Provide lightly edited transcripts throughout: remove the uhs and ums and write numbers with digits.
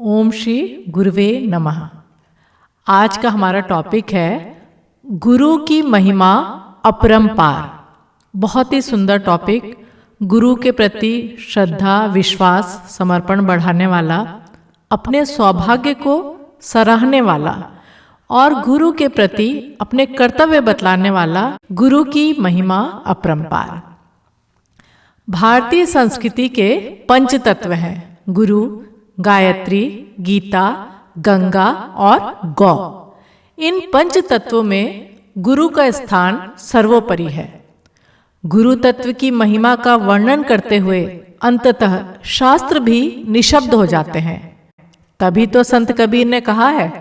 ओम श्री गुरुवे नमः। आज का हमारा टॉपिक है गुरु की महिमा अपरंपार। बहुत ही सुंदर टॉपिक, गुरु के प्रति श्रद्धा, विश्वास, समर्पण बढ़ाने वाला, अपने सौभाग्य को सराहने वाला और गुरु के प्रति अपने कर्तव्य बतलाने वाला गुरु की महिमा अपरंपार। भारतीय संस्कृति के पंच तत्व हैं गुरु, गायत्री, गीता, गंगा और गौ। इन पंच तत्वों में गुरु का स्थान सर्वोपरि है। गुरु तत्व की महिमा का वर्णन करते हुए अंततः शास्त्र भी निशब्द हो जाते हैं। तभी तो संत कबीर ने कहा है,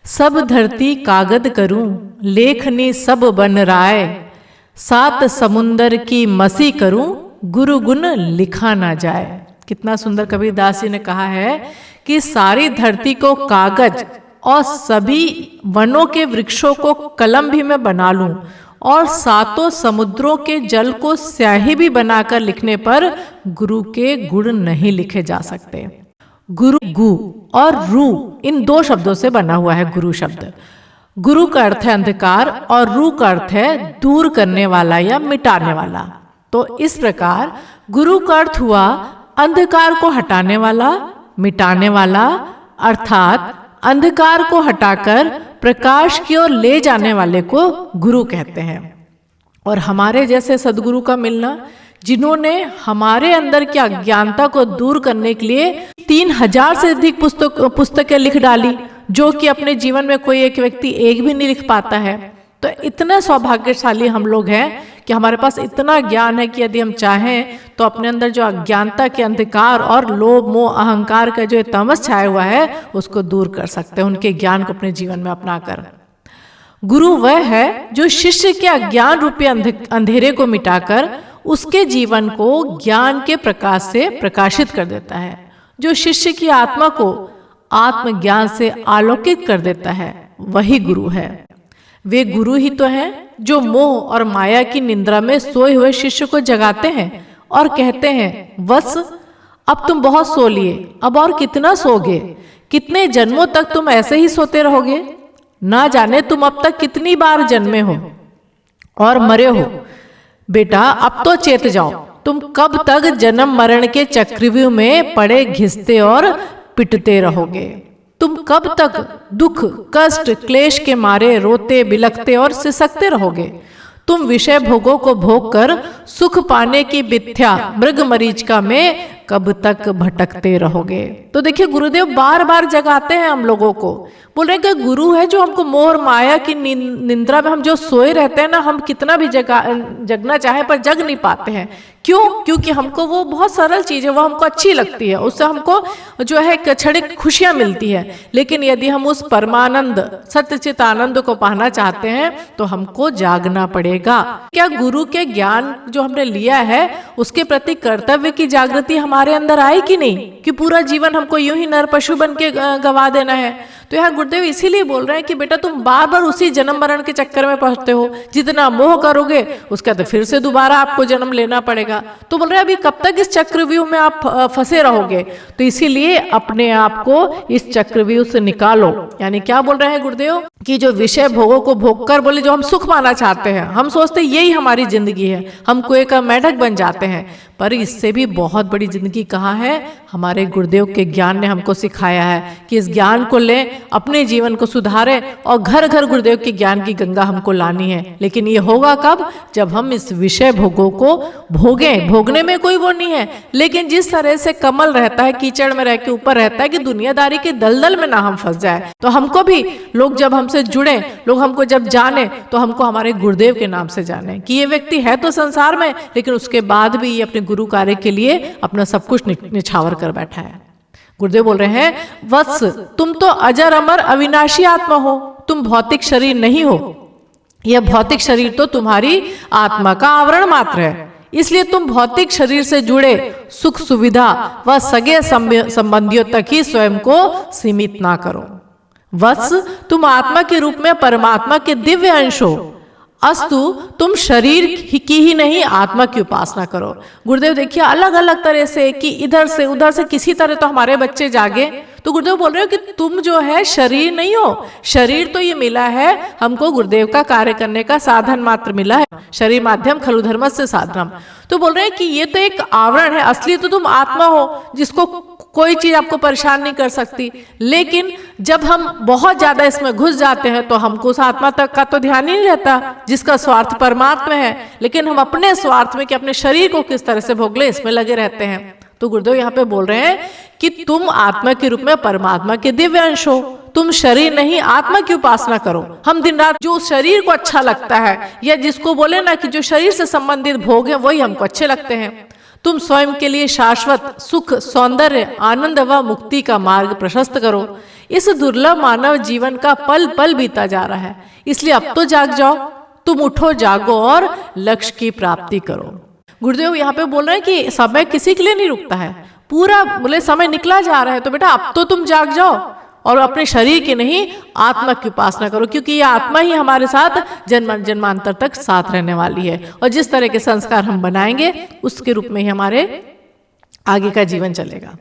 सब धरती कागद करूं, लेखनी सब बन राय, सात समुंदर की मसी करूं, गुरु गुण लिखा ना जाए। कितना सुंदर कबीरदास जी ने कहा है कि सारी धरती को कागज और सभी वनों के वृक्षों को कलम भी मैं बना लूं और सातों समुद्रों के जल को स्याही भी बनाकर लिखने पर गुरु के गुण नहीं लिखे जा सकते। गुरु गु और रू इन दो शब्दों से बना हुआ है गुरु शब्द। गुरु का अर्थ है अंधकार और रू का अर्थ है दूर करने वाला या मिटाने वाला। तो इस प्रकार गुरु का अर्थ हुआ अंधकार को हटाने वाला, मिटाने वाला, अर्थात अंधकार को हटाकर प्रकाश की ओर ले जाने वाले को गुरु कहते हैं। और हमारे जैसे सदगुरु का मिलना, जिन्होंने हमारे अंदर की अज्ञानता को दूर करने के लिए 3000 से अधिक पुस्तकें लिख डाली, जो कि अपने जीवन में कोई एक व्यक्ति एक भी नहीं लिख पाता है। तो इतने सौभाग्यशाली हम लोग हैं कि हमारे पास इतना ज्ञान है कि यदि हम चाहें तो अपने अंदर जो अज्ञानता के अंधकार और लोभ, मोह, अहंकार का जो तमस छाया हुआ है उसको दूर कर सकते हैं, उनके ज्ञान को अपने जीवन में अपनाकर। गुरु वह है जो शिष्य के अज्ञान रूपी अंधेरे को मिटाकर उसके जीवन को ज्ञान के प्रकाश से प्रकाशित कर देता है, जो शिष्य की आत्मा को आत्मज्ञान से आलोकित कर देता है, वही गुरु है। वे गुरु ही तो हैं जो मोह और माया की निंद्रा में सोए हुए शिष्य को जगाते हैं और कहते हैं, वत्स अब तुम बहुत सो लिए, अब और कितना सोगे? कितने जन्मों तक तुम ऐसे ही सोते रहोगे? ना जाने तुम अब तक कितनी बार जन्मे हो और मरे हो। बेटा अब तो चेत जाओ, तुम कब तक जन्म मरण के चक्रव्यूह में पड़े घिसते और पिटते रहोगे? तुम कब तक दुख, कष्ट, क्लेश के मारे रोते, बिलखते और सिसकते रहोगे? तुम विषय भोगों को भोग कर सुख पाने की मिथ्या मृग मरीचिका में कब तक भटकते रहोगे? तो देखिए, गुरुदेव बार बार जगाते हैं हम लोगों को, बोल रहे हैं कि गुरु है जो हमको मोह और माया की निंद्रा में हम जो सोए रहते हैं ना, हम कितना भी जगना चाहे पर जग नहीं पाते हैं। क्यों? क्योंकि हमको वो बहुत सरल चीज है, वो हमको अच्छी लगती है, उससे हमको जो है क्षणिक खुशियां मिलती है। लेकिन यदि हम उस परमानंद सत्यचित आनंद को पाना चाहते हैं तो हमको जागना पड़ेगा। क्या गुरु के ज्ञान जो हमने लिया है उसके प्रति कर्तव्य की जागृति हमारे अंदर आई कि नहीं, कि पूरा जीवन हमको यूं ही नर पशु बन के गवा देना है? तो यहाँ गुरुदेव इसीलिए बोल रहे हैं कि बेटा तुम बार बार उसी जन्म मरण के चक्कर में पहुंचते हो। जितना मोह करोगे उसका तो फिर से दोबारा आपको जन्म लेना पड़ेगा। तो बोल रहे हैं अभी कब तक इस चक्रव्यूह में आप फंसे रहोगे? तो इसीलिए अपने आप को इस चक्रव्यूह से निकालो। यानी क्या बोल रहे हैं गुरुदेव कि जो विषय भोगों को भोग कर बोले जो हम सुख पाना चाहते हैं, हम सोचते यही हमारी जिंदगी है, हम कुएं का मेढक बन जाते हैं। पर इससे भी बहुत बड़ी जिंदगी कहाँ है? हमारे गुरुदेव के ज्ञान ने हमको सिखाया है कि इस ज्ञान को लें, अपने जीवन को सुधारें और घर घर गुरुदेव के ज्ञान की गंगा हमको लानी है। लेकिन ये होगा कब? जब हम इस विषय भोगों को भोगें। भोगने में कोई वो नहीं है, लेकिन जिस तरह से कमल रहता है कीचड़ में रह के ऊपर रहता है कि दुनियादारी के दलदल में ना हम फंस जाए। तो हमको भी लोग जब हमसे जुड़े, लोग हमको जब जाने तो हमको हमारे गुरुदेव के नाम से जाने कि ये व्यक्ति है तो संसार में, लेकिन उसके बाद भी ये अपने गुरु कार्य के लिए अपना सब कुछ निछावर कर बैठा है। गुरुदेव बोल रहे हैं, वत्स तुम तो अजर अमर अविनाशी आत्मा हो, तुम भौतिक शरीर नहीं हो। यह भौतिक शरीर तो तुम्हारी आत्मा का आवरण मात्र है, इसलिए तुम भौतिक शरीर से जुड़े सुख सुविधा व सगे संबंधियों तक ही स्वयं को सीमित ना करो। वत्स तुम आत्मा के रूप में परमात्मा के दिव्य अंश हो, अस्तु तुम शरीर की ही नहीं आत्मा की उपासना करो। गुरुदेव देखिए अलग अलग तरह से कि इधर से उधर से किसी तरह तो हमारे बच्चे जागे तो गुरुदेव बोल रहे हो कि तुम जो है शरीर नहीं हो, शरीर तो ये मिला है हमको गुरुदेव का कार्य करने का साधन मात्र मिला है, शरीर माध्यम खलु धर्मस्य साधनम। तो बोल रहे हैं कि ये तो एक आवरण है, असली तो तुम आत्मा हो जिसको कोई चीज आपको परेशान नहीं कर सकती। लेकिन जब हम बहुत ज्यादा इसमें घुस जाते हैं तो हमको उस आत्मा तक का तो ध्यान ही नहीं रहता जिसका स्वार्थ परमात्मा है, लेकिन हम अपने स्वार्थ में कि अपने शरीर को किस तरह से भोग ले इसमें लगे रहते हैं। तो गुरुदेव यहाँ पे बोल रहे हैं कि तुम आत्मा के रूप में परमात्मा के दिव्य अंश हो, तुम शरीर नहीं आत्मा की उपासना करो। हम दिन रात जो शरीर को अच्छा लगता है या जिसको बोले ना कि जो शरीर से संबंधित भोग है वही हमको अच्छे लगते हैं। तुम स्वयं के लिए शाश्वत सुख, सौंदर्य, आनंद व मुक्ति का मार्ग प्रशस्त करो। इस दुर्लभ मानव जीवन का पल पल बीता जा रहा है, इसलिए अब तो जाग जाओ, तुम उठो जागो और लक्ष्य की प्राप्ति करो। गुरुदेव यहाँ पे बोल रहे हैं कि समय किसी के लिए नहीं रुकता है, पूरा बोले समय निकला जा रहा है, तो बेटा अब तो तुम जाग जाओ और अपने शरीर की नहीं आत्मा की उपासना करो, क्योंकि ये आत्मा ही हमारे साथ जन्म जन्मांतर तक साथ रहने वाली है और जिस तरह के संस्कार हम बनाएंगे उसके रूप में ही हमारे आगे का जीवन चलेगा।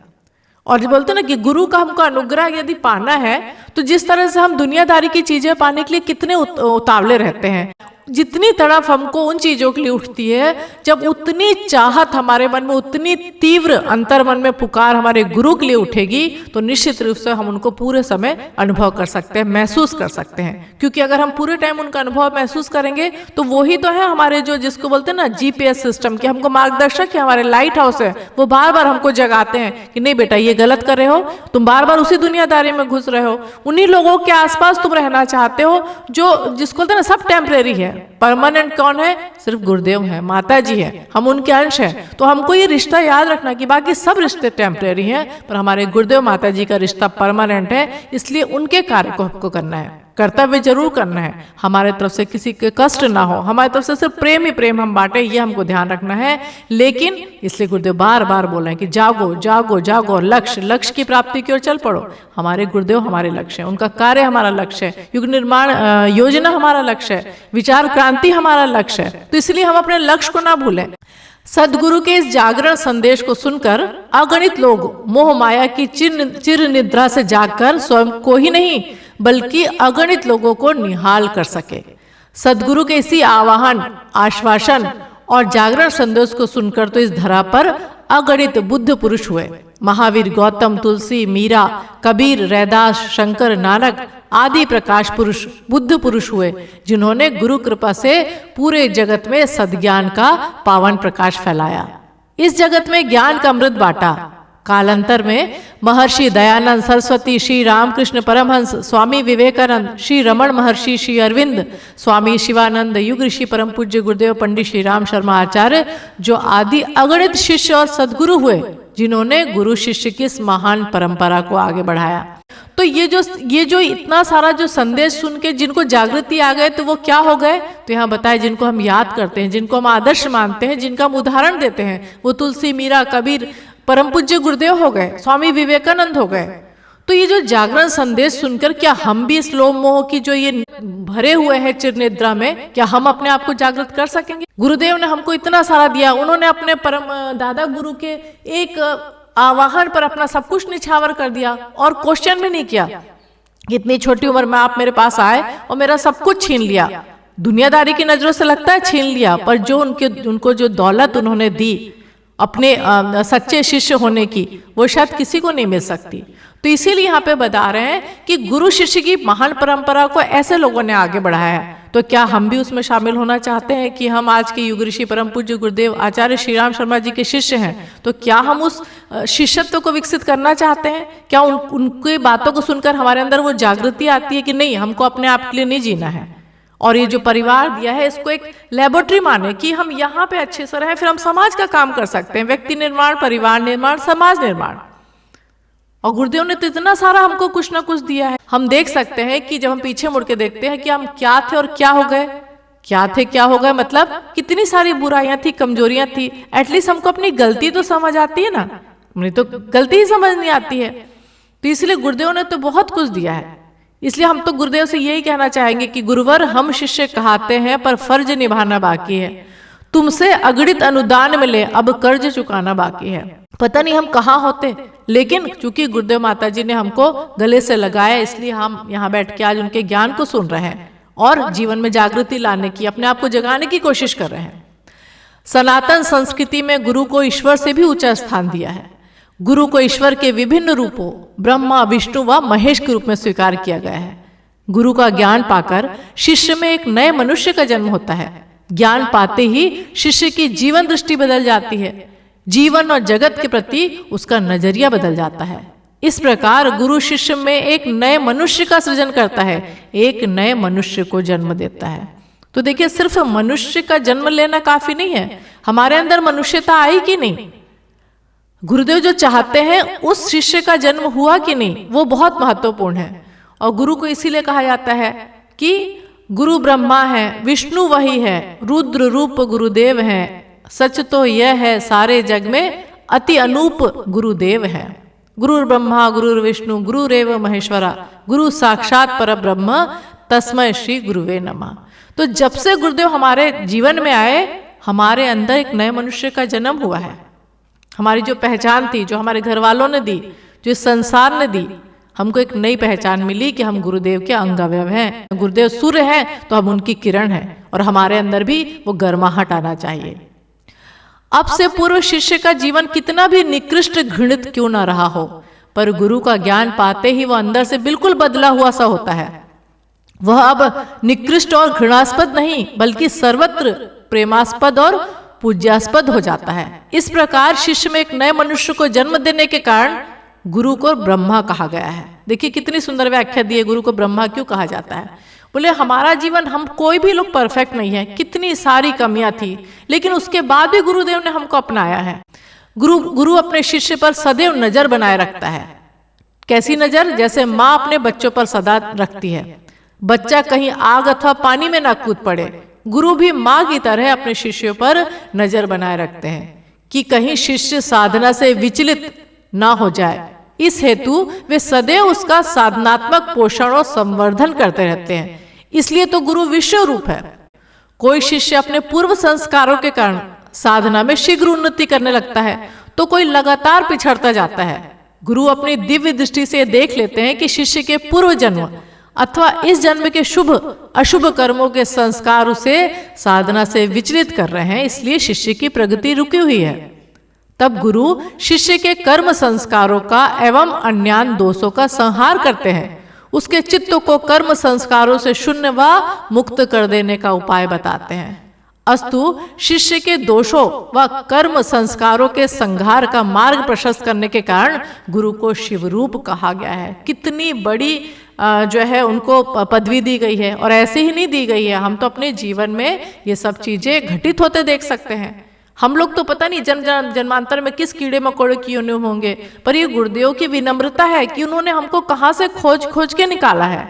और जो बोलते ना कि गुरु का हमको अनुग्रह यदि पाना है तो जिस तरह से हम दुनियादारी की चीजें पाने के लिए कितने उतावले रहते हैं, जितनी तड़फ हमको उन चीजों के लिए उठती है, जब उतनी चाहत हमारे मन में, उतनी तीव्र अंतर मन में पुकार हमारे गुरु के लिए उठेगी तो निश्चित रूप से हम उनको पूरे समय अनुभव कर सकते हैं, महसूस कर सकते हैं। क्योंकि अगर हम पूरे टाइम उनका अनुभव महसूस करेंगे तो वही तो है हमारे जो जिसको बोलते हैं ना GPS सिस्टम के, हमको मार्गदर्शक है, हमारे लाइट हाउस है, वो बार बार हमको जगाते हैं कि नहीं बेटा ये गलत कर रहे हो, तुम बार बार उसी दुनियादारी में घुस रहे हो, उन्हीं लोगों के आसपास तुम रहना चाहते हो जो जिसको बोलते हैं ना सब टेम्परेरी है, परमानेंट कौन है? सिर्फ गुरुदेव है, माता जी है, हम उनके अंश हैं। तो हमको ये रिश्ता याद रखना कि बाकी सब रिश्ते टेम्परेरी हैं पर हमारे गुरुदेव माता जी का रिश्ता परमानेंट है, इसलिए उनके कार्य को हमको करना है, कर्तव्य जरूर करना है, हमारे तरफ से किसी के कष्ट ना हो, हमारी तरफ से सिर्फ प्रेम ही प्रेम हम बांटे, ये हमको ध्यान रखना है। लेकिन इसलिए गुरुदेव बार बार बोल रहे हैं कि जागो जागो जागो, लक्ष्य की प्राप्ति की ओर चल पड़ो। हमारे गुरुदेव हमारे लक्ष्य है, उनका कार्य हमारा लक्ष्य है, युग निर्माण योजना हमारा लक्ष्य है, विचार क्रांति हमारा लक्ष्य है। तो इसलिए हम अपने लक्ष्य को ना भूलें। सदगुरु के इस जागरण संदेश को सुनकर अगणित लोग मोह माया की चिर निद्रा से जागकर स्वयं को ही नहीं बल्कि अगणित लोगों को निहाल कर सके। सदगुरु के इसी आवाहन, आश्वासन और जागरण संदेश को सुनकर तो इस धरा पर अगणित बुद्ध पुरुष हुए। महावीर, गौतम, तुलसी, मीरा, कबीर, रैदास, शंकर, नानक आदि प्रकाश पुरुष बुद्ध पुरुष हुए, जिन्होंने गुरु कृपा से पूरे जगत में सद्ज्ञान का पावन प्रकाश फैलाया, इस जगत में ज्ञान का अमृत बांटा। कालांतर में महर्षि दयानंद सरस्वती, श्री रामकृष्ण परमहंस, स्वामी विवेकानंद, श्री रमण महर्षि, श्री अरविंद, स्वामी शिवानंद, युग ऋषि परम पूज्य गुरुदेव पंडित श्री राम शर्मा आचार्य, जो आदि अगणित शिष्य और सदगुरु हुए, जिन्होंने गुरु शिष्य की इस महान परंपरा को आगे बढ़ाया। तो ये जो इतना सारा जो संदेश सुन के जिनको जागृति आ गए तो वो क्या हो गए? तो यहाँ बताए जिनको हम याद करते हैं, जिनको हम आदर्श मानते हैं, जिनका हम उदाहरण देते हैं, वो तुलसी, मीरा, कबीर, परम पूज्य गुरुदेव हो गए, स्वामी विवेकानंद हो गए। तो ये जो जागरण संदेश सुनकर क्या हम भी इस लोभ मोह की जो ये भरे हुए हैं चिर निद्रा में, क्या हम अपने आप को जागृत कर सकेंगे? गुरुदेव ने हमको इतना सारा दिया, उन्होंने अपने परम दादा गुरु के एक आवाहन पर अपना सब कुछ निछावर कर दिया और क्वेश्चन भी नहीं किया। इतनी छोटी उम्र में आप मेरे पास आए और मेरा सब कुछ छीन लिया। दुनियादारी की नजरों से लगता है छीन लिया, पर जो उनको जो दौलत उन्होंने दी अपने सच्चे शिष्य होने की, वो शायद किसी को नहीं मिल सकती। तो इसीलिए यहाँ पे बता रहे हैं कि गुरु शिष्य की महान परंपरा को ऐसे लोगों ने आगे बढ़ाया है। तो क्या हम भी उसमें शामिल होना चाहते हैं कि हम आज के युग ऋषि परम पूज्य गुरुदेव आचार्य श्री राम शर्मा जी के शिष्य हैं, तो क्या हम उस शिष्यत्व को विकसित करना चाहते हैं? क्या उनकी बातों को सुनकर हमारे अंदर वो जागृति आती है कि नहीं, हमको अपने आप के लिए नहीं जीना है, और ये जो परिवार दिया है इसको एक लेबोरेटरी माने कि हम यहाँ पे अच्छे से रहें, फिर हम समाज का काम कर सकते हैं, व्यक्ति निर्माण, परिवार निर्माण, समाज निर्माण। और गुरुदेव ने तो इतना सारा हमको कुछ ना कुछ दिया है। हम देख सकते हैं कि जब हम पीछे मुड़ के देखते हैं कि हम क्या थे और क्या हो गए, क्या थे क्या हो गए, मतलब कितनी सारी बुराइयां थी, कमजोरियां थी। एटलीस्ट हमको अपनी गलती तो समझ आती है ना, नहीं तो गलती ही समझ नहीं आती है। तो इसलिए गुरुदेव ने तो बहुत कुछ दिया है। इसलिए हम तो गुरुदेव से यही कहना चाहेंगे कि गुरुवर, हम शिष्य कहते हैं पर फर्ज निभाना बाकी है। तुमसे अगणित अनुदान मिले, अब कर्ज चुकाना बाकी है। पता नहीं हम कहाँ होते लेकिन चूंकि गुरुदेव माता जी ने हमको गले से लगाया, इसलिए हम यहाँ बैठ के आज उनके ज्ञान को सुन रहे हैं और जीवन में जागृति लाने की, अपने आप को जगाने की कोशिश कर रहे हैं। सनातन संस्कृति में गुरु को ईश्वर से भी ऊंचा स्थान दिया है। गुरु को ईश्वर के विभिन्न रूपों ब्रह्मा, विष्णु व महेश के रूप में स्वीकार किया गया है। गुरु का ज्ञान पाकर शिष्य में एक नए मनुष्य का जन्म होता है। ज्ञान पाते ही शिष्य की जीवन दृष्टि बदल जाती है, जीवन और जगत के प्रति उसका नजरिया बदल जाता है। इस प्रकार गुरु शिष्य में एक नए मनुष्य का सृजन करता है, एक नए मनुष्य को जन्म देता है। तो देखिए, सिर्फ मनुष्य का जन्म लेना काफी नहीं है, हमारे अंदर मनुष्यता आई कि नहीं, गुरुदेव जो चाहते हैं उस शिष्य का जन्म हुआ कि नहीं, वो बहुत महत्वपूर्ण है। और गुरु को इसीलिए कहा जाता है कि गुरु ब्रह्मा है, विष्णु वही है, रुद्र रूप गुरुदेव है, सच तो यह है सारे जग में अति अनूप गुरुदेव है। गुरु ब्रह्मा गुरु विष्णु गुरुरेव महेश्वरा, गुरु साक्षात परब्रह्म तस्मै श्री गुरुवे नमः। तो जब से गुरुदेव हमारे जीवन में आए, हमारे अंदर एक नए मनुष्य का जन्म हुआ है। हमारी जो पहचान थी, जो हमारे घर वालों ने दी, जो इस संसार ने दी, हमको एक नई पहचान मिली कि हम गुरुदेव के अंग अवयव हैं। गुरुदेव सूर्य हैं तो हम उनकी किरण हैं, और हमारे अंदर भी वो गर्माहट आना चाहिए। अब से पूर्व शिष्य का जीवन कितना भी निकृष्ट घृणित क्यों ना रहा हो, पर गुरु का ज्ञान पाते ही वह अंदर से बिल्कुल बदला हुआ सा होता है। वह अब निकृष्ट और घृणास्पद नहीं, बल्कि सर्वत्र प्रेमास्पद और पूज्यास्पद हो जाता है। इस प्रकार शिष्य में एक नए मनुष्य को जन्म देने के कारण गुरु को ब्रह्मा कहा गया है। देखिए कितनी सुंदर व्याख्या दी है, गुरु को ब्रह्मा क्यों कहा जाता है। बोले हमारा जीवन, हम कोई भी लोग परफेक्ट नहीं है, कितनी सारी कमियां थी, लेकिन उसके बाद भी गुरुदेव ने हमको अपनाया है। गुरु अपने शिष्य पर सदैव नजर बनाए रखता है। कैसी नजर? जैसे माँ अपने बच्चों पर सदा रखती है, बच्चा कहीं आग अथवा पानी में ना कूद पड़े। गुरु भी माँ की तरह अपने शिष्यों पर नजर बनाए रखते हैं कि कहीं शिष्य साधना से विचलित ना हो जाए। इस हेतु वे सदैव उसका साधनात्मक पोषण और संवर्धन करते रहते हैं। इसलिए तो गुरु विश्व रूप है। कोई शिष्य अपने पूर्व संस्कारों के कारण साधना में शीघ्र उन्नति करने लगता है, तो कोई लगातार पिछड़ता जाता है। गुरु अपनी दिव्य दृष्टि से देख लेते हैं कि शिष्य के पूर्व जन्म अथवा इस जन्म के शुभ अशुभ कर्मों के संस्कार उसे साधना से विचलित कर रहे हैं, इसलिए शिष्य की प्रगति रुकी हुई है। तब गुरु शिष्य के कर्म संस्कारों का एवं अन्यान दोषों का संहार करते हैं, उसके चित्त को कर्म संस्कारों से शून्य व मुक्त कर देने का उपाय बताते हैं। अस्तु शिष्य के दोषों व कर्म संस्कारों के संहार का मार्ग प्रशस्त करने के कारण गुरु को शिवरूप कहा गया है। कितनी बड़ी जो है उनको पदवी दी गई है, और ऐसे ही नहीं दी गई है, हम तो अपने जीवन में ये सब चीजें घटित होते देख सकते हैं। हम लोग तो पता नहीं जन्मांतर में किस कीड़े मकोड़े क्यों नहीं होंगे, पर ये गुरुदेव की विनम्रता है कि उन्होंने हमको कहाँ से खोज खोज के निकाला है,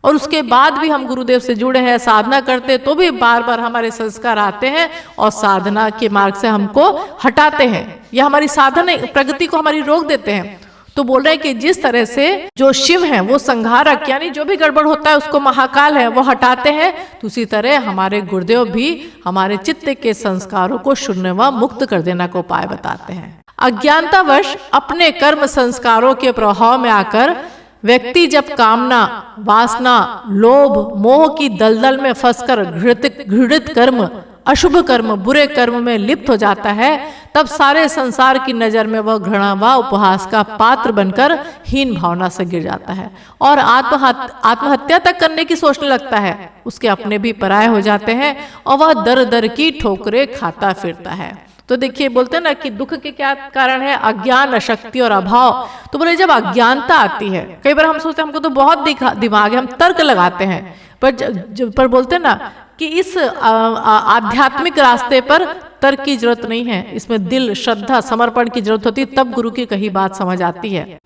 और उसके बाद भी हम गुरुदेव से जुड़े हैं, साधना करते तो भी बार बार हमारे संस्कार आते हैं और साधना के मार्ग से हमको हटाते हैं, या हमारी साधना प्रगति को हमारी रोक देते हैं। तो बोल रहे हैं कि जिस तरह से जो शिव हैं वो संहारक, यानी जो भी गड़बड़ होता है उसको महाकाल है वो हटाते हैं, तो उसी तरह हमारे गुरुदेव भी हमारे चित्त के संस्कारों को शून्य व मुक्त कर देना का उपाय बताते हैं। अज्ञानतावश अपने कर्म संस्कारों के प्रभाव में आकर व्यक्ति जब कामना, वासना, लोभ, मोह की दलदल में फंसकर घृणित कर्म, अशुभ कर्म, बुरे कर्म में लिप्त हो जाता है, तब सारे संसार की नजर में वह घृणा व उपहास का पात्र बनकर हीन भावना से गिर जाता है और आत्महत्या तक करने की सोचने लगता है। उसके अपने भी पराये हो जाते हैं और वह दर दर की ठोकरें खाता फिरता है। तो देखिए बोलते हैं ना कि दुख के क्या कारण है? अज्ञान, अशक्ति और अभाव। तो बोले जब अज्ञानता आती है, कई बार हम सोचते हैं हमको तो बहुत दिमाग है, हम तर्क लगाते हैं, पर बोलते हैं ना कि इस आध्यात्मिक रास्ते पर तर्क की जरूरत नहीं है, इसमें दिल, श्रद्धा, समर्पण की जरूरत होती है, तब गुरु की कही बात समझ आती है।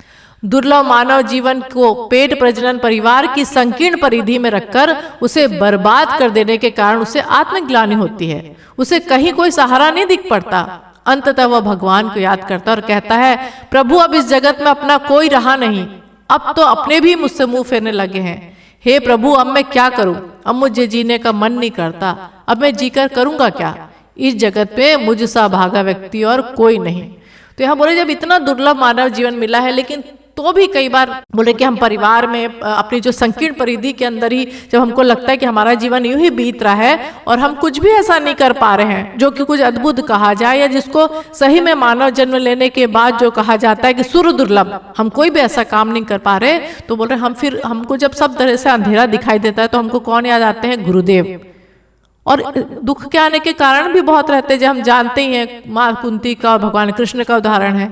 दुर्लभ मानव जीवन को पेट प्रजनन परिवार की संकीर्ण परिधि में रखकर उसे बर्बाद कर देने के कारण उसे आत्मग्लानि होती है, उसे कहीं कोई सहारा नहीं दिख पड़ता। अंततः वह भगवान को याद करता और कहता है, प्रभु अब इस जगत में अपना कोई रहा नहीं, अब तो अपने भी मुझसे मुंह फेरने लगे हैं। हे प्रभु, अब मैं क्या करूं? अब मुझे जीने का मन नहीं करता, अब मैं जीकर करूंगा क्या? इस जगत पे मुझ सा भागा व्यक्ति और कोई नहीं। तो यहाँ बोले जब इतना दुर्लभ मानव जीवन मिला है, लेकिन तो भी कई बार बोले कि हम परिवार में अपनी जो संकीर्ण परिधि के अंदर ही जब हमको लगता है कि हमारा जीवन यूं ही बीत रहा है और हम कुछ भी ऐसा नहीं कर पा रहे हैं जो कि कुछ अद्भुत कहा जाए, या जिसको सही में मानव जन्म लेने के बाद जो कहा जाता है कि सुर दुर्लभ, हम कोई भी ऐसा काम नहीं कर पा रहे, तो बोल रहे हम फिर हमको जब सब तरह से अंधेरा दिखाई देता है तो हमको कौन याद आते हैं? गुरुदेव। और दुख के आने के कारण भी बहुत रहते हैं, जो हम जानते ही हैं, माँ कुंती का और भगवान कृष्ण का उदाहरण है।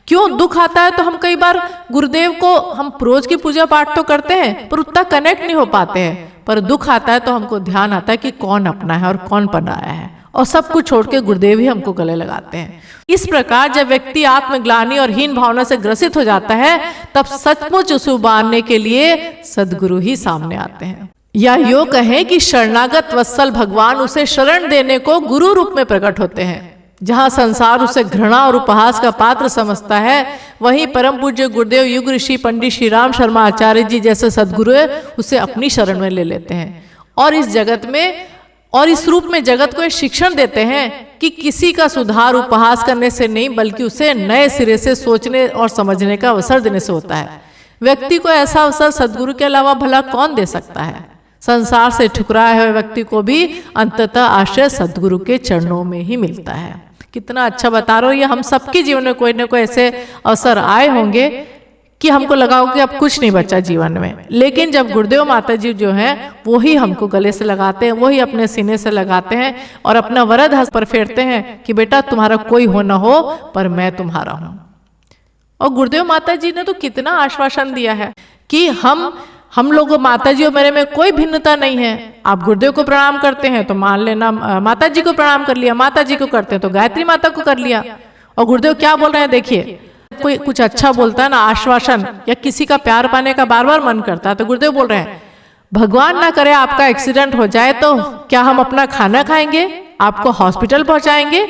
क्यों दुख आता है तो हम कई बार गुरुदेव को हम रोज की पूजा पाठ तो करते हैं पर उतना कनेक्ट नहीं हो पाते हैं, पर दुख आता है तो हमको ध्यान आता है कि कौन अपना है और कौन पराया है, और सब कुछ छोड़ के गुरुदेव ही हमको गले लगाते हैं। इस प्रकार जब व्यक्ति आत्मग्लानि और हीन भावना से ग्रसित हो जाता है तब सचमुच उसे उबारने के लिए सदगुरु ही सामने आते हैं। या यो कहें कि शरणागत वत्सल भगवान उसे शरण देने को गुरु रूप में प्रकट होते हैं। जहां संसार उसे घृणा और उपहास का पात्र समझता है, वहीं परम पूज्य गुरुदेव युग ऋषि पंडित श्री राम शर्मा आचार्य जी जैसे सदगुरु उसे अपनी शरण में ले लेते हैं और इस जगत में और इस रूप में जगत को एक शिक्षण देते हैं कि किसी का सुधार उपहास करने से नहीं, बल्कि उसे नए सिरे से सोचने और समझने का अवसर देने से होता है। व्यक्ति को ऐसा अवसर सदगुरु के अलावा भला कौन दे सकता है? संसार से ठुकराए हुए व्यक्ति को भी अंततः आश्रय सदगुरु के चरणों में ही मिलता है। कितना अच्छा बता रहा हूँ, ये हम सबके जीवन में कोई ना कोई ऐसे अवसर आए होंगे कि हमको लगा हो कि अब कुछ नहीं बचा जीवन में, लेकिन जब गुरुदेव माता जी जो हैं वो ही हमको गले से लगाते हैं, वो ही अपने सीने से लगाते हैं और अपना वरद हस्त पर फेरते हैं कि बेटा तुम्हारा कोई हो ना हो पर मैं तुम्हारा हूं। और गुरुदेव माता जी ने तो कितना आश्वासन दिया है कि हम लोगों माता जी और मेरे में कोई भिन्नता नहीं है। आप गुरुदेव को प्रणाम करते हैं तो मान लेना माता जी को प्रणाम कर लिया, माता जी को करते हैं तो गायत्री माता को कर लिया। और गुरुदेव क्या बोल रहे हैं देखिए, कोई कुछ अच्छा बोलता है ना, आश्वासन या किसी का प्यार पाने का बार बार मन करता है, तो गुरुदेव बोल रहे हैं भगवान ना करे आपका एक्सीडेंट हो जाए तो क्या हम अपना खाना खाएंगे, आपको हॉस्पिटल पहुंचाएंगे,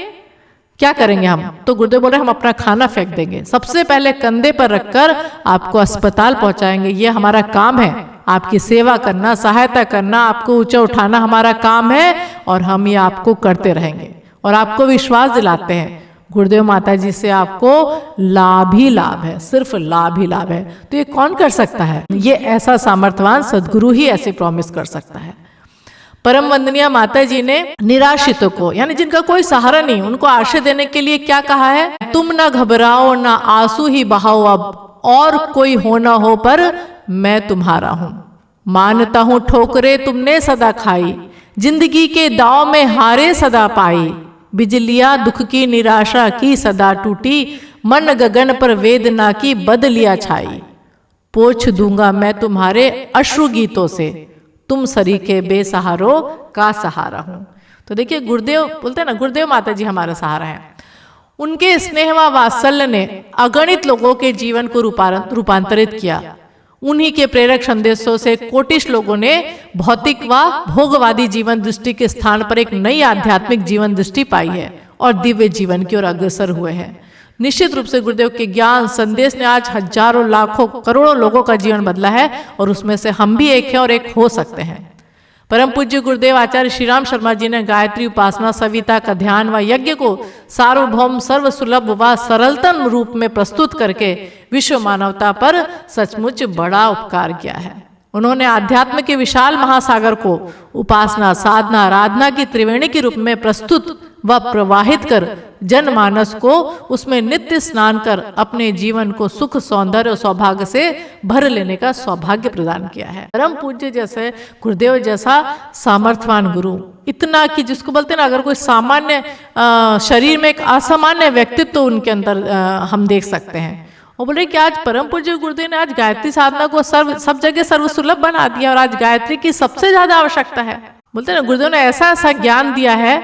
क्या करेंगे हम? तो गुरुदेव बोल रहे हम अपना खाना फेंक देंगे, सबसे पहले कंधे पर रखकर आपको अस्पताल पहुंचाएंगे, ये हमारा काम है, आपकी सेवा करना, सहायता करना, आपको ऊंचा उठाना हमारा काम है और हम ये आपको करते रहेंगे। और आपको विश्वास दिलाते हैं गुरुदेव माता जी से आपको लाभ ही लाभ है, सिर्फ लाभ ही लाभ है। तो ये कौन कर सकता है? ये ऐसा सामर्थ्यवान सदगुरु ही ऐसे प्रॉमिस कर सकता है। परम वंदनीय माता जी ने निराश्रितों को, यानी जिनका कोई सहारा नहीं, उनको आश्रय देने के लिए क्या कहा है? तुम ना घबराओ ना आंसू ही बहाओ, अब और कोई हो ना हो पर मैं तुम्हारा हूं। मानता हूं ठोकरे तुमने सदा खाई, जिंदगी के दाव में हारे सदा पाई। बिजलियां दुख की निराशा की सदा टूटी, मन गगन पर वेदना की बदलियां छाई। पोंछ दूंगा मैं तुम्हारे अश्रु गीतों से, तुम सरीखे बेसहारों का सहारा हूं। तो देखिए गुरुदेव बोलते हैं ना, गुरुदेव माता जी हमारा सहारा है। उनके स्नेह व वात्सल्य ने अगणित लोगों के जीवन को रूपांतरित किया। उन्हीं के प्रेरक संदेशों से कोटिश लोगों ने भौतिक व भोगवादी जीवन दृष्टि के स्थान पर एक नई आध्यात्मिक जीवन दृष्टि पाई है और दिव्य जीवन की ओर अग्रसर हुए हैं। निश्चित रूप से गुरुदेव के ज्ञान संदेश ने आज हजारों लाखों करोड़ों लोगों का जीवन बदला है और उसमें से हम भी एक हैं और एक हो सकते हैं। परम पूज्य गुरुदेव आचार्य श्री राम शर्मा जी ने गायत्री उपासना, सविता का ध्यान व यज्ञ को सार्वभौम सर्वसुलभ व सरलतम रूप में प्रस्तुत करके विश्व मानवता पर सचमुच बड़ा उपकार किया है। उन्होंने अध्यात्म के विशाल महासागर को उपासना, साधना, आराधना की त्रिवेणी के रूप में प्रस्तुत व प्रवाहित कर जनमानस को उसमें नित्य स्नान कर अपने जीवन को सुख, सौंदर्य और सौभाग्य से भर लेने का सौभाग्य प्रदान किया है। परम पूज्य जैसे गुरुदेव जैसा सामर्थ्यवान गुरु, इतना कि जिसको बोलते हैं ना, अगर कोई सामान्य शरीर में एक असामान्य व्यक्तित्व तो उनके अंदर हम देख सकते हैं। और बोले कि आज परम पूज्य गुरुदेव ने आज गायत्री साधना को सब जगह सर्वसुलभ बना दिया और आज गायत्री की सबसे ज्यादा आवश्यकता है। बोलते हैं ना, गुरुदेव ने ऐसा ऐसा ज्ञान दिया है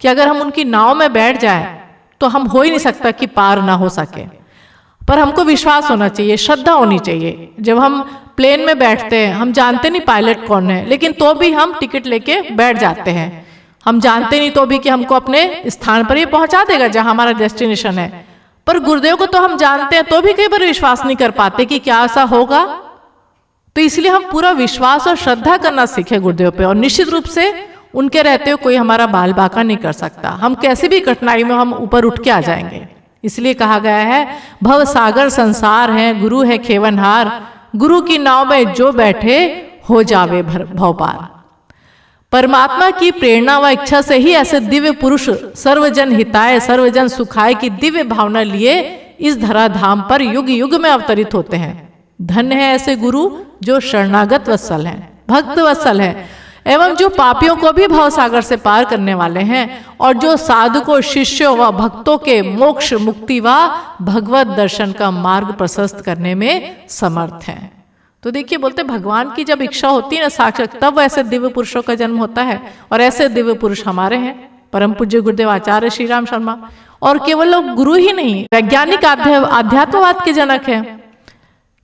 कि अगर हम उनकी नाव में बैठ जाए तो हम हो ही नहीं सकता कि पार ना हो सके। पर हमको विश्वास होना चाहिए, श्रद्धा होनी चाहिए। जब हम प्लेन में बैठते हैं, हम जानते नहीं पायलट कौन है, लेकिन तो भी हम टिकट लेके बैठ जाते हैं। हम जानते नहीं तो भी कि हमको अपने स्थान पर ये पहुंचा देगा जहां हमारा डेस्टिनेशन है। पर गुरुदेव को तो हम जानते हैं तो भी कई बार विश्वास नहीं कर पाते कि क्या ऐसा होगा। तो इसलिए हम पूरा विश्वास और श्रद्धा करना सीखे गुरुदेव पे, और निश्चित रूप से उनके रहते हुए कोई हमारा बाल बांका नहीं कर सकता। हम कैसे भी कठिनाई में हम ऊपर उठ के आ जाएंगे। इसलिए कहा गया है, भव सागर संसार है, गुरु है खेवनहार, गुरु की नाव में जो बैठे हो जावे भव पार। परमात्मा की प्रेरणा व इच्छा से ही ऐसे दिव्य पुरुष सर्वजन हिताय सर्वजन सुखाय की दिव्य भावना लिए इस धराधाम पर युग युग में अवतरित होते हैं। धन्य है ऐसे गुरु जो शरणागत वत्सल हैं, भक्त वत्सल है, एवं जो पापियों को भी भवसागर से पार करने वाले हैं, और जो साधुकों शिष्यों व भक्तों के मोक्ष मुक्ति व भगवत दर्शन का मार्ग प्रशस्त करने में समर्थ हैं। तो देखिए, बोलते भगवान की जब इच्छा होती है ना साक्षात, तब ऐसे दिव्य पुरुषों का जन्म होता है। और ऐसे दिव्य पुरुष हमारे हैं, परम पूज्य गुरुदेव आचार्य श्री राम शर्मा। और केवल लोग गुरु ही नहीं, वैज्ञानिक आध्यात्मवाद के जनक हैं।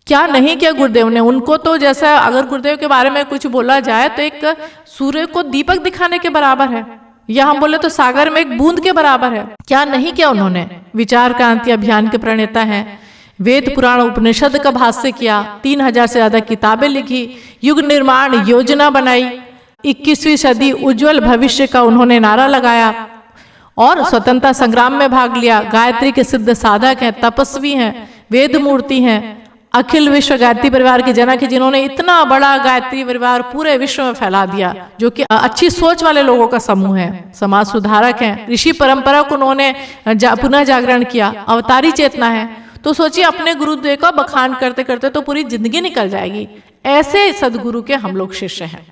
क्या नहीं किया गुरुदेव ने, उनको तो जैसा अगर गुरुदेव के बारे में कुछ बोला जाए तो एक सूर्य को दीपक दिखाने के बराबर है, या हम बोले तो सागर में एक बूंद के बराबर है। क्या नहीं किया उन्होंने। विचार क्रांति अभियान के प्रणेता हैं, वेद पुराण उपनिषद का भाष्य किया, 3000 से ज्यादा किताबें लिखी, युग निर्माण योजना बनाई, 21वीं सदी उज्जवल भविष्य का उन्होंने नारा लगाया, और स्वतंत्रता संग्राम में भाग लिया। गायत्री के सिद्ध साधक हैं, तपस्वी हैं, वेद मूर्ति हैं, अखिल विश्व गायत्री परिवार के जनक है, जिन्होंने इतना बड़ा गायत्री परिवार पूरे विश्व में फैला दिया, जो कि अच्छी सोच वाले लोगों का समूह है। समाज सुधारक हैं, ऋषि परंपरा को उन्होंने पुनः जागरण किया, अवतारी चेतना है। तो सोचिए, अपने गुरुदेव का बखान करते करते तो पूरी जिंदगी निकल जाएगी। ऐसे सदगुरु के हम लोग शिष्य हैं।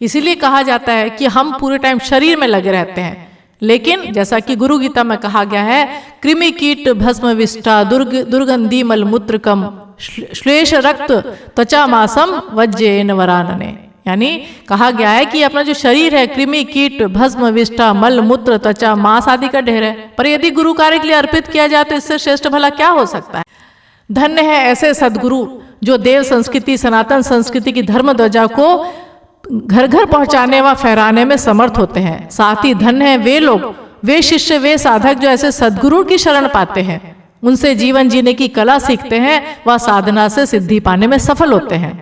इसीलिए कहा जाता है कि हम पूरे टाइम शरीर में लगे रहते हैं, लेकिन जैसा कि गुरु गीता में कहा गया है, कृमि कीट भस्म विष्टा दुर्गंधी मलमूत्र कम श्लेष रक्त त्वचा मासम वज्जेन वरानने। यानी कहा गया है कि अपना जो शरीर है, कृमि कीट भस्म विष्टा मल मूत्र त्वचा मांस आदि का ढेर है, पर यदि गुरु कार्य के लिए अर्पित किया जाए तो इससे श्रेष्ठ भला क्या हो सकता है। धन्य है ऐसे सदगुरु जो देव संस्कृति सनातन संस्कृति की धर्म ध्वजा को घर घर पहुंचाने व फहराने में समर्थ होते हैं। साथ ही धन्य है वे लोग, वे शिष्य, वे साधक जो ऐसे सदगुरु की शरण पाते हैं, उनसे जीवन जीने की कला सीखते हैं व साधना से सिद्धि पाने में सफल होते हैं।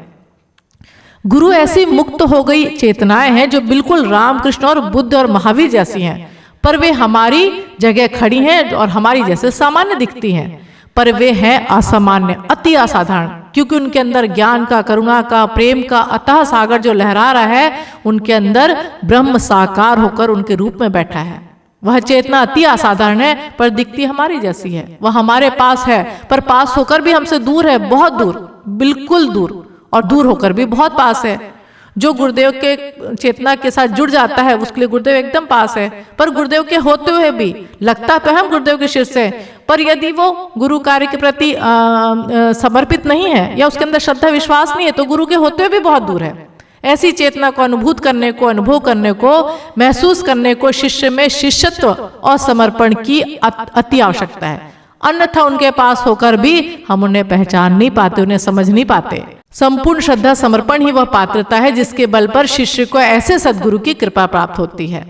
गुरु ऐसी मुक्त हो गई चेतनाएं हैं जो बिल्कुल राम कृष्ण और बुद्ध और महावीर जैसी हैं, पर वे हमारी जगह खड़ी हैं और हमारी जैसे सामान्य दिखती हैं, पर वे हैं असामान्य, अति असाधारण, क्योंकि उनके अंदर ज्ञान का, करुणा का, प्रेम का अथाह सागर जो लहरा रहा है, उनके अंदर ब्रह्म साकार होकर उनके रूप में बैठा है। वह चेतना अति असाधारण है, पर दिखती हमारी जैसी है। वह हमारे पास है, पर पास होकर भी हमसे दूर है, बहुत दूर, बिल्कुल दूर, और दूर होकर भी बहुत पास है। जो गुरुदेव के चेतना के साथ जुड़ जाता है उसके लिए गुरुदेव एकदम पास है, पर गुरुदेव के होते हुए भी लगता तो है हम गुरुदेव के शिष्य हैं, पर यदि वो गुरु कार्य के प्रति समर्पित नहीं है या उसके अंदर श्रद्धा विश्वास नहीं है तो गुरु के होते हुए भी बहुत दूर है। ऐसी चेतना को अनुभूत करने को, अनुभव करने को, महसूस करने को शिष्य में शिष्यत्व और समर्पण की अति आवश्यकता है। अन्यथा उनके पास होकर भी हम उन्हें पहचान नहीं पाते, उन्हें समझ नहीं पाते। संपूर्ण श्रद्धा समर्पण ही वह पात्रता है जिसके बल पर शिष्य को ऐसे सद्गुरु की कृपा प्राप्त होती है।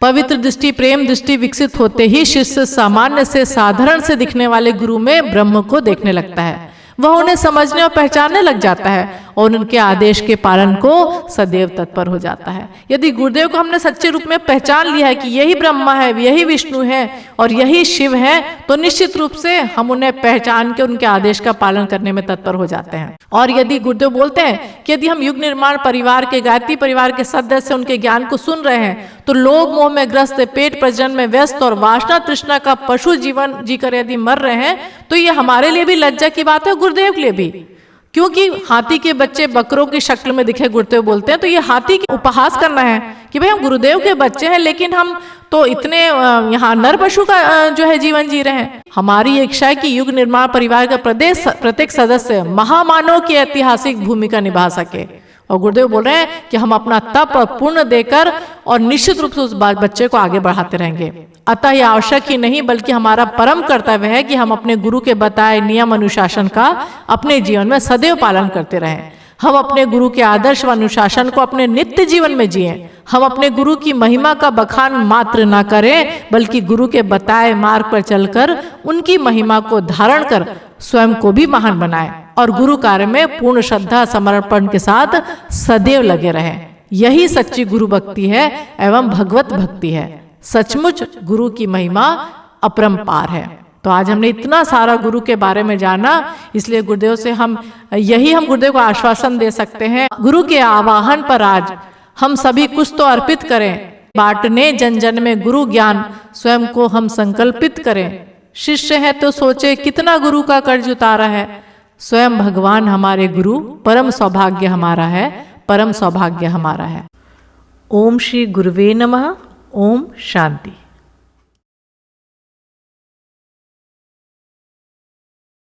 पवित्र दृष्टि, प्रेम दृष्टि विकसित होते ही शिष्य सामान्य से साधारण से दिखने वाले गुरु में ब्रह्म को देखने लगता है। वह उन्हें समझने और पहचानने लग जाता है और उनके आदेश के पालन को सदैव तत्पर हो जाता है। यदि गुरुदेव को हमने सच्चे रूप में पहचान लिया है कि यही ब्रह्मा है, यही विष्णु है और यही शिव है, तो निश्चित रूप से हम उन्हें पहचान के उनके आदेश का पालन करने में तत्पर हो जाते हैं। और यदि गुरुदेव बोलते हैं कि यदि हम युग निर्माण परिवार के, गायत्री परिवार के सदस्य उनके ज्ञान को सुन रहे हैं, तो लोभ मोह में ग्रस्त, पेट प्रजनन में व्यस्त और वासना तृष्णा का पशु जीवन जीकर यदि मर रहे हैं, तो ये हमारे लिए भी लज्जा की बात है, गुरुदेव के लिए भी। क्योंकि हाथी के बच्चे बकरों की शक्ल में दिखे, गुरुदेव बोलते हैं, तो ये हाथी की उपहास करना है कि भाई हम गुरुदेव के बच्चे हैं, लेकिन हम तो इतने यहाँ नर पशु का जो है जीवन जी रहे हैं। हमारी इच्छा है कि युग निर्माण परिवार का प्रत्येक सदस्य महामानव की ऐतिहासिक भूमिका निभा सके। और गुरुदेव बोल रहे हैं कि हम अपना तप और पुण्य देकर और निश्चित रूप से उस बच्चे को आगे बढ़ाते रहेंगे। अतः यह आवश्यक ही नहीं बल्कि हमारा परम कर्तव्य है कि हम अपने गुरु के बताए नियम अनुशासन का अपने जीवन में सदैव पालन करते रहें। हम अपने गुरु के आदर्श व अनुशासन को अपने नित्य जीवन में जिएं। हम अपने गुरु की महिमा का बखान मात्र ना करें, बल्कि गुरु के बताए मार्ग पर चलकर उनकी महिमा को धारण कर स्वयं को भी महान बनाएं और गुरु कार्य में पूर्ण श्रद्धा समर्पण के साथ सदैव लगे रहें। यही सच्ची गुरु भक्ति है एवं भगवत भक्ति है। सचमुच गुरु की महिमा अपरंपार है। तो आज हमने इतना सारा गुरु के बारे में जाना, इसलिए गुरुदेव से हम गुरुदेव को आश्वासन दे सकते हैं, गुरु के आवाहन पर आज हम सभी कुछ तो अर्पित करें, बांटने जन जन में गुरु ज्ञान स्वयं को हम संकल्पित करें। शिष्य है तो सोचे कितना गुरु का कर्ज उतारा है, स्वयं भगवान हमारे गुरु, परम सौभाग्य हमारा है, परम सौभाग्य हमारा है। ओम श्री गुरुवे नमः। ओम शांति।